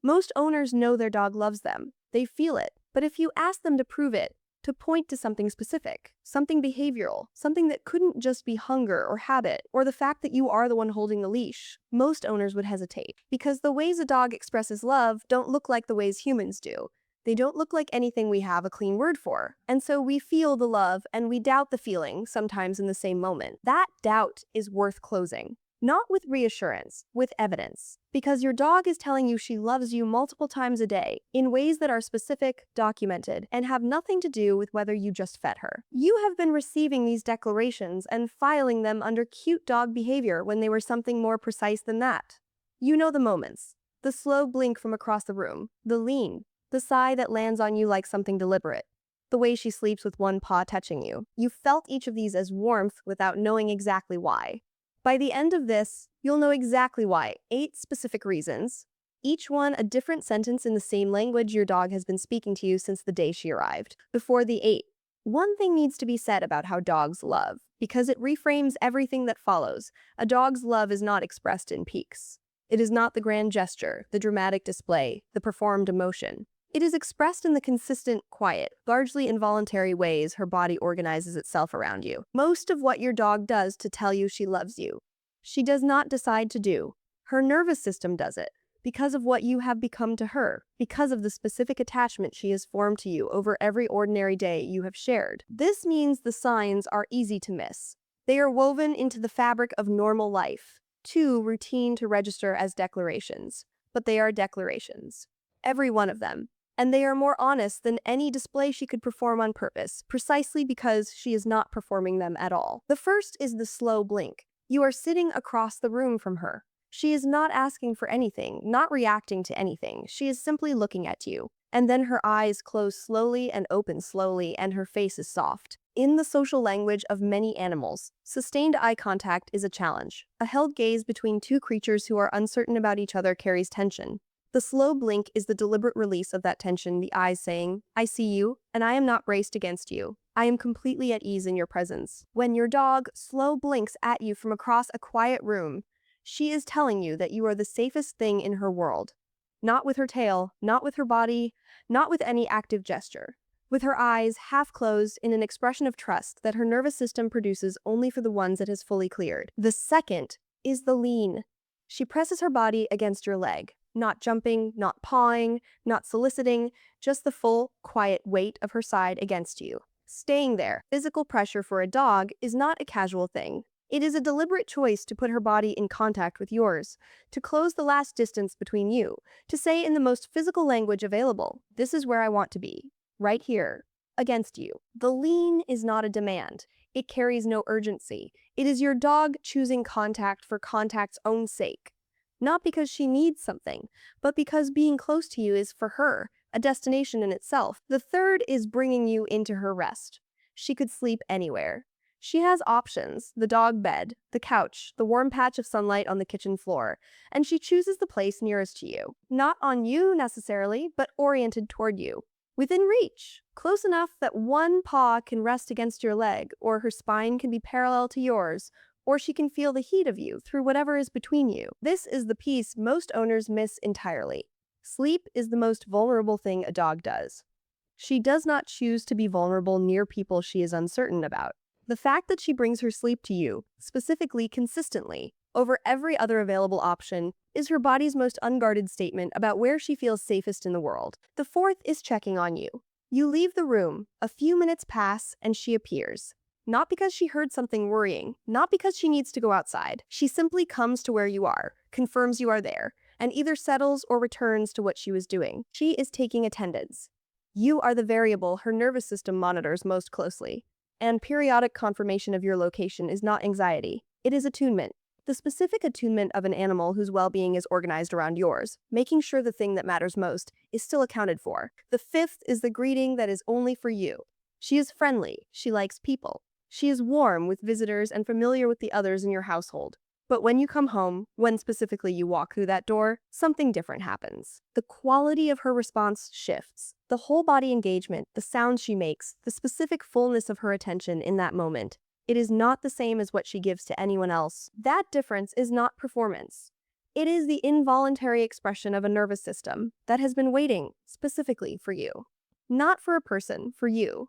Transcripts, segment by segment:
Most owners know their dog loves them. They feel it. But if you ask them to prove it, to point to something specific, something behavioral, something that couldn't just be hunger or habit, or the fact that you are the one holding the leash, most owners would hesitate. Because the ways a dog expresses love don't look like the ways humans do. They don't look like anything we have a clean word for. And so we feel the love and we doubt the feeling, sometimes in the same moment. That doubt is worth closing. Not with reassurance, with evidence. Because your dog is telling you she loves you multiple times a day, in ways that are specific, documented, and have nothing to do with whether you just fed her. You have been receiving these declarations and filing them under cute dog behavior when they were something more precise than that. You know the moments. The slow blink from across the room, the lean, the sigh that lands on you like something deliberate, the way she sleeps with one paw touching you. You felt each of these as warmth without knowing exactly why. By the end of this, you'll know exactly why. 8 specific reasons, each one a different sentence in the same language your dog has been speaking to you since the day she arrived. Before the 8, one thing needs to be said about how dogs love, because it reframes everything that follows. A dog's love is not expressed in peaks. It is not the grand gesture, the dramatic display, the performed emotion. It is expressed in the consistent, quiet, largely involuntary ways her body organizes itself around you. Most of what your dog does to tell you she loves you, she does not decide to do. Her nervous system does it, because of what you have become to her, because of the specific attachment she has formed to you over every ordinary day you have shared. This means the signs are easy to miss. They are woven into the fabric of normal life, too routine to register as declarations. But they are declarations. Every one of them. And they are more honest than any display she could perform on purpose, precisely because she is not performing them at all. The first is the slow blink. You are sitting across the room from her. She is not asking for anything, not reacting to anything. She is simply looking at you. And then her eyes close slowly and open slowly, and her face is soft. In the social language of many animals, sustained eye contact is a challenge. A held gaze between two creatures who are uncertain about each other carries tension. The slow blink is the deliberate release of that tension, the eyes saying, "I see you, and I am not braced against you. I am completely at ease in your presence." When your dog slow blinks at you from across a quiet room, she is telling you that you are the safest thing in her world. Not with her tail, not with her body, not with any active gesture. With her eyes half closed in an expression of trust that her nervous system produces only for the ones it has fully cleared. The second is the lean. She presses her body against your leg. Not jumping, not pawing, not soliciting, just the full, quiet weight of her side against you. Staying there. Physical pressure for a dog is not a casual thing. It is a deliberate choice to put her body in contact with yours, to close the last distance between you, to say in the most physical language available, "This is where I want to be, right here, against you." The lean is not a demand. It carries no urgency. It is your dog choosing contact for contact's own sake. Not because she needs something, but because being close to you is, for her, a destination in itself. The third is bringing you into her rest. She could sleep anywhere. She has options: the dog bed, the couch, the warm patch of sunlight on the kitchen floor, and she chooses the place nearest to you. Not on you necessarily, but oriented toward you. Within reach, close enough that one paw can rest against your leg, or her spine can be parallel to yours, or she can feel the heat of you through whatever is between you. This is the piece most owners miss entirely. Sleep is the most vulnerable thing a dog does. She does not choose to be vulnerable near people she is uncertain about. The fact that she brings her sleep to you, specifically consistently, over every other available option, is her body's most unguarded statement about where she feels safest in the world. The fourth is checking on you. You leave the room, a few minutes pass, and she appears. Not because she heard something worrying, not because she needs to go outside. She simply comes to where you are, confirms you are there, and either settles or returns to what she was doing. She is taking attendance. You are the variable her nervous system monitors most closely. And periodic confirmation of your location is not anxiety. It is attunement. The specific attunement of an animal whose well-being is organized around yours, making sure the thing that matters most is still accounted for. The fifth is the greeting that is only for you. She is friendly. She likes people. She is warm with visitors and familiar with the others in your household. But when you come home, when specifically you walk through that door, something different happens. The quality of her response shifts. The whole body engagement, the sounds she makes, the specific fullness of her attention in that moment. It is not the same as what she gives to anyone else. That difference is not performance. It is the involuntary expression of a nervous system that has been waiting specifically for you. Not for a person, for you.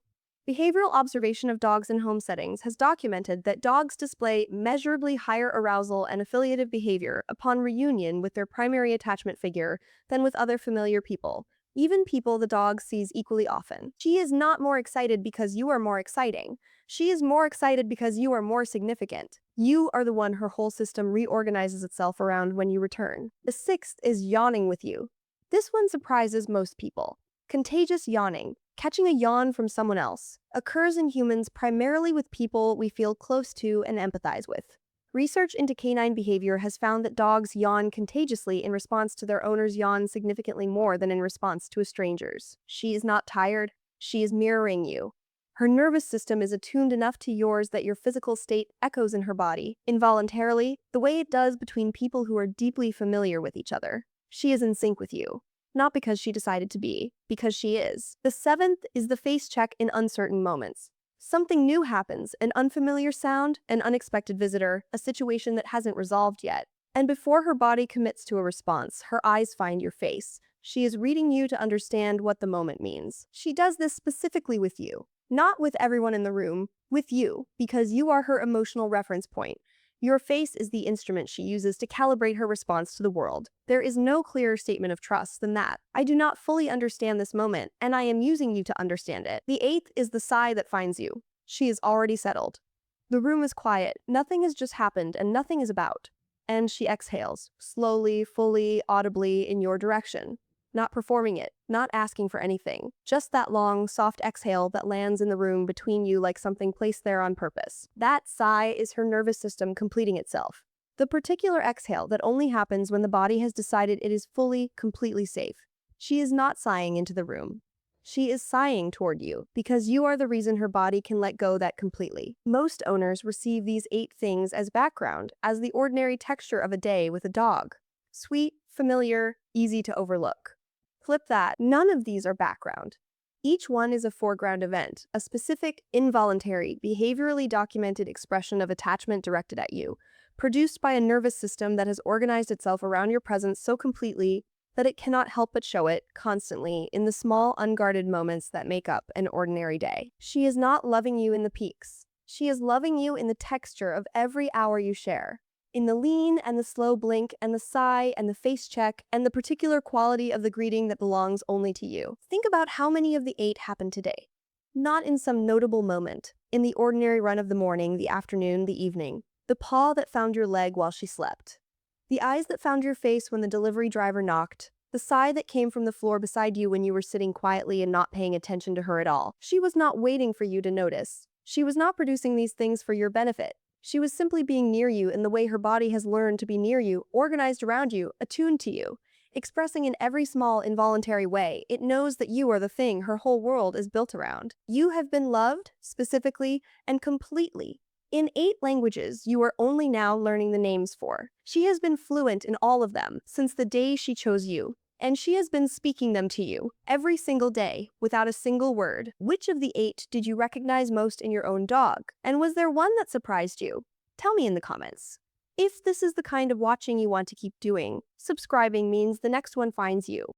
Behavioral observation of dogs in home settings has documented that dogs display measurably higher arousal and affiliative behavior upon reunion with their primary attachment figure than with other familiar people, even people the dog sees equally often. She is not more excited because you are more exciting. She is more excited because you are more significant. You are the one her whole system reorganizes itself around when you return. The sixth is yawning with you. This one surprises most people. Contagious yawning, catching a yawn from someone else, occurs in humans primarily with people we feel close to and empathize with. Research into canine behavior has found that dogs yawn contagiously in response to their owner's yawn significantly more than in response to a stranger's. She is not tired. She is mirroring you. Her nervous system is attuned enough to yours that your physical state echoes in her body, involuntarily, the way it does between people who are deeply familiar with each other. She is in sync with you. Not because she decided to be, because she is. The seventh is the face check in uncertain moments. Something new happens, an unfamiliar sound, an unexpected visitor, a situation that hasn't resolved yet. And before her body commits to a response, her eyes find your face. She is reading you to understand what the moment means. She does this specifically with you. Not with everyone in the room, with you, because you are her emotional reference point. Your face is the instrument she uses to calibrate her response to the world. There is no clearer statement of trust than that. I do not fully understand this moment, and I am using you to understand it. The eighth is the sigh that finds you. She is already settled. The room is quiet. Nothing has just happened, and nothing is about. And she exhales, slowly, fully, audibly, in your direction. Not performing it, not asking for anything. Just that long, soft exhale that lands in the room between you like something placed there on purpose. That sigh is her nervous system completing itself. The particular exhale that only happens when the body has decided it is fully, completely safe. She is not sighing into the room. She is sighing toward you, because you are the reason her body can let go that completely. Most owners receive these 8 things as background, as the ordinary texture of a day with a dog. Sweet, familiar, easy to overlook. Flip that, none of these are background. Each one is a foreground event, a specific, involuntary, behaviorally documented expression of attachment directed at you, produced by a nervous system that has organized itself around your presence so completely that it cannot help but show it, constantly, in the small, unguarded moments that make up an ordinary day. She is not loving you in the peaks. She is loving you in the texture of every hour you share. In the lean and the slow blink and the sigh and the face check and the particular quality of the greeting that belongs only to you. Think about how many of the 8 happened today. Not in some notable moment, in the ordinary run of the morning, the afternoon, the evening. The paw that found your leg while she slept. The eyes that found your face when the delivery driver knocked. The sigh that came from the floor beside you when you were sitting quietly and not paying attention to her at all. She was not waiting for you to notice. She was not producing these things for your benefit. She was simply being near you in the way her body has learned to be near you, organized around you, attuned to you. Expressing in every small, involuntary way, it knows that you are the thing her whole world is built around. You have been loved, specifically, and completely. In 8 languages you are only now learning the names for. She has been fluent in all of them since the day she chose you. And she has been speaking them to you, every single day, without a single word. Which of the 8 did you recognize most in your own dog? And was there one that surprised you? Tell me in the comments. If this is the kind of watching you want to keep doing, subscribing means the next one finds you.